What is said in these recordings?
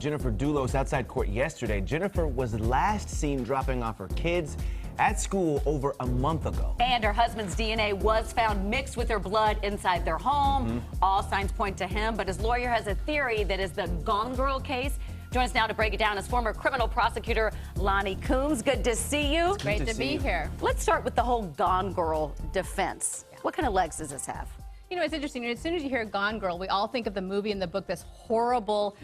Jennifer Dulos outside court yesterday. Jennifer was last seen dropping off her kids at school over a month ago. And her husband's DNA was found mixed with her blood inside their home. All signs point to him, but his lawyer has a theory that is the Gone Girl case. Join us now to break it down is former criminal prosecutor Loni Coombs. Good to see you. Great to be here. Let's start with the whole Gone Girl defense. What kind of legs does this have? You know, it's interesting. As soon as you hear Gone Girl, we all think of the movie and the book, this horrible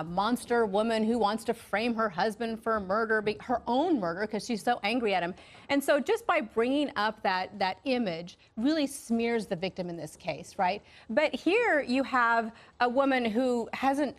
monster woman who wants to frame her husband for murder, her own murder, because she's so angry at him. And so just by bringing up that image really smears the victim in this case, right? But here you have a woman who hasn't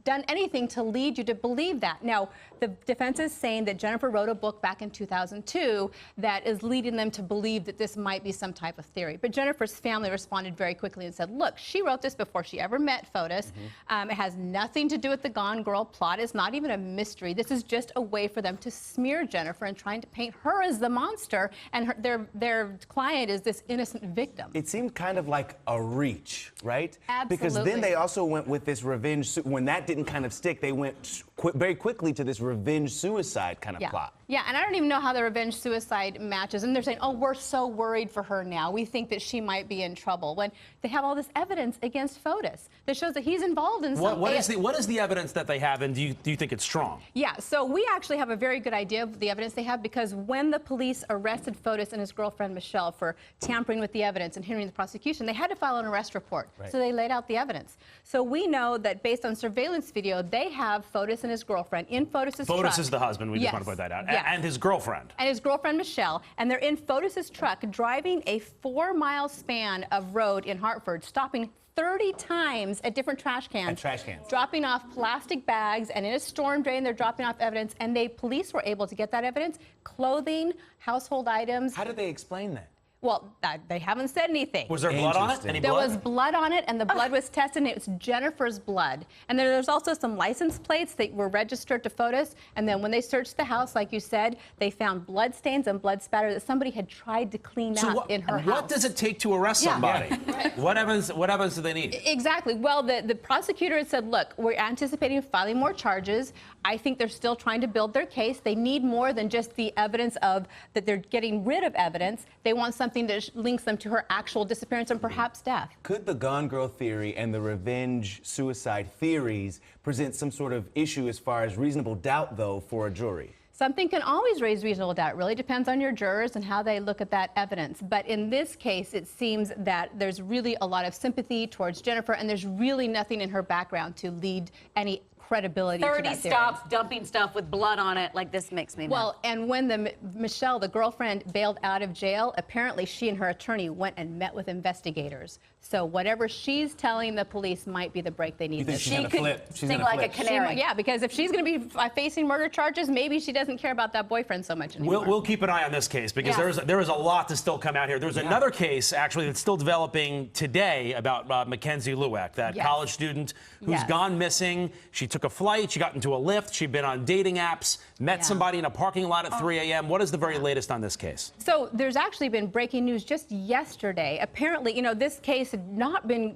done anything to lead you to believe that. Now, the defense is saying that Jennifer wrote a book back in 2002 that is leading them to believe that this might be some type of theory. But Jennifer's family responded very quickly and said, look, she wrote this before she ever met Fotis. It has nothing to do with the Gone Girl plot. It's not even a mystery. This is just a way for them to smear Jennifer and trying to paint her as the monster, and their client is this innocent victim. It seemed kind of like a reach, right? Absolutely. Because then they also went with this revenge. When that didn't kind of stick, they went very quickly to this revenge suicide kind of plot. Yeah, and I don't even know how the revenge suicide matches. And they're saying, oh, we're so worried for her now. We think that she might be in trouble. When they have all this evidence against Fotis that shows that he's involved in something. What is the evidence that they have, and do you think it's strong? Yeah, so we actually have a very good idea of the evidence they have, because when the police arrested Fotis and his girlfriend Michelle for tampering with the evidence and hindering the prosecution, they had to file an arrest report. So they laid out the evidence. So we know that based on surveillance video, they have Fotis and his girlfriend in Fotis's truck. Fotis is the husband. We just want to put that out. And his girlfriend. And his girlfriend Michelle, and they're in Fotis's truck driving a 4-mile span of road in Hartford, stopping 30 times at different trash cans. Dropping off plastic bags, and in a storm drain they're dropping off evidence, and police were able to get that evidence, clothing, household items. How did they explain that? Well, they haven't said anything. Was there blood on it? Any There blood? was blood on it, and the blood was tested, and it was Jennifer's blood. And there's also some license plates that were registered to Fotis, and then when they searched the house, like you said, they found blood stains and blood spatter that somebody had tried to clean up in her house. What does it take to arrest somebody? What evidence do they need? Exactly. Well, the prosecutor had said, look, we're anticipating filing more charges. I think they're still trying to build their case. They need more than just the evidence of that they're getting rid of evidence. They want something that links them to her actual disappearance and perhaps death. Could the Gone Girl theory and the revenge suicide theories present some sort of issue as far as reasonable doubt, though, for a jury? Something can always raise reasonable doubt. It really depends on your jurors and how they look at that evidence. But in this case, it seems that there's really a lot of sympathy towards Jennifer, and there's really nothing in her background to lead any credibility to that theory. 30 stops dumping stuff with blood on it. Like, this makes me mad. Well, and when Michelle, the girlfriend, bailed out of jail, apparently she and her attorney went and met with investigators. So whatever she's telling the police might be the break they need. You think she's gonna flip? She's sing like a canary. Yeah, because if she's going to be facing murder charges, maybe she doesn't care about that boyfriend so much anymore. We'll keep an eye on this case, because there is a lot to still come out here. There's another case, actually, that's still developing today about Mackenzie Lueck, that college student who's gone missing. She took a flight. She got into a lift. She'd been on dating apps, met somebody in a parking lot at 3 a.m. What is the very latest on this case? So there's actually been breaking news just yesterday. Apparently, you know, this case had not been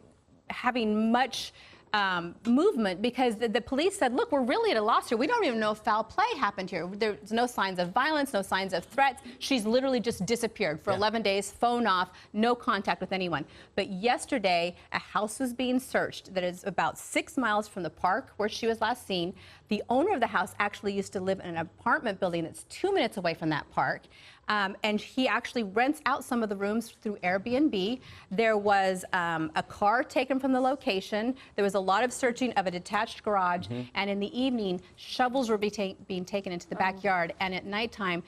having much movement, because the police said, look, we're really at a loss here. We don't even know if foul play happened here. There's no signs of violence, no signs of threats. She's literally just disappeared for 11 days, phone off, no contact with anyone. But yesterday, a house was being searched that is about 6 miles from the park where she was last seen. The owner of the house actually used to live in an apartment building that's 2 minutes away from that park. And he actually rents out some of the rooms through Airbnb. There was a car taken from the location. There was a lot of searching of a detached garage. And in the evening, shovels were being taken into the backyard. And at nighttime,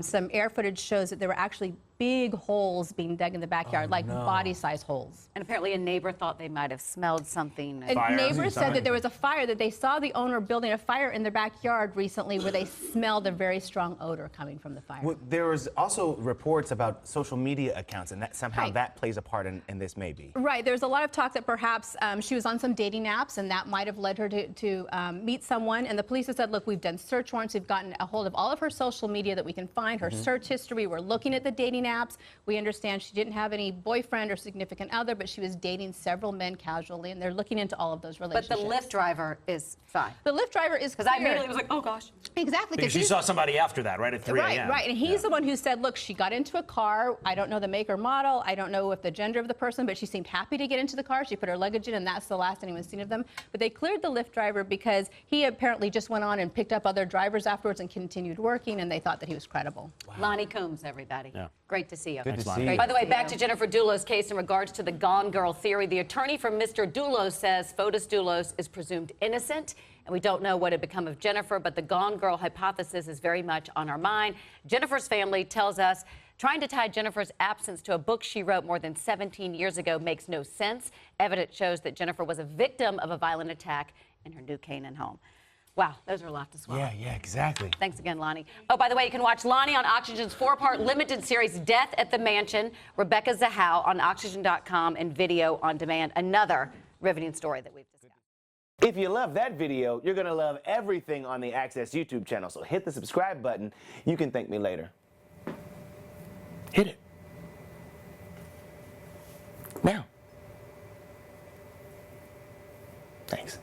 some air footage shows that there were actually big holes being dug in the backyard, like body-size holes. And apparently a neighbor thought they might have smelled something. Neighbors said that there was a fire, that they saw the owner building a fire in their backyard recently where they smelled a very strong odor coming from the fire. Well, there was also reports about social media accounts, and that somehow that plays a part in this, maybe. Right. There's a lot of talk that perhaps she was on some dating apps, and that might have led her to meet someone. And the police have said, look, we've done search warrants. We've gotten a hold of all of her social media that we can find, her search history. We're looking at the dating apps. snaps. We understand she didn't have any boyfriend or significant other, but she was dating several men casually, and they're looking into all of those relationships. But the Lyft driver is fine. The Lyft driver is Because I immediately was like, oh gosh. Exactly. Because you saw somebody after that, right, at 3 a.m. Right. And he's the one who said, look, she got into a car. I don't know the make or model. I don't know if the gender of the person, but she seemed happy to get into the car. She put her luggage in, and that's the last anyone's seen of them. But they cleared the Lyft driver because he apparently just went on and picked up other drivers afterwards and continued working, and they thought that he was credible. Wow. Loni Coombs, everybody. Yeah. Great to see you. Good to see you. By the way, back to Jennifer Dulos' case in regards to the Gone Girl theory. The attorney for Mr. Dulos says Fotis Dulos is presumed innocent, and we don't know what had become of Jennifer, but the Gone Girl hypothesis is very much on our mind. Jennifer's family tells us trying to tie Jennifer's absence to a book she wrote more than 17 years ago makes no sense. Evidence shows that Jennifer was a victim of a violent attack in her New Canaan home. Wow, those are a lot to swallow. Yeah, exactly. Thanks again, Loni. Oh, by the way, you can watch Loni on Oxygen's 4-part limited series, Death at the Mansion, Rebecca Zahau on Oxygen.com and video on demand. Another riveting story that we've discussed. If you love that video, you're going to love everything on the Access YouTube channel. So hit the subscribe button. You can thank me later. Hit it. Now. Thanks.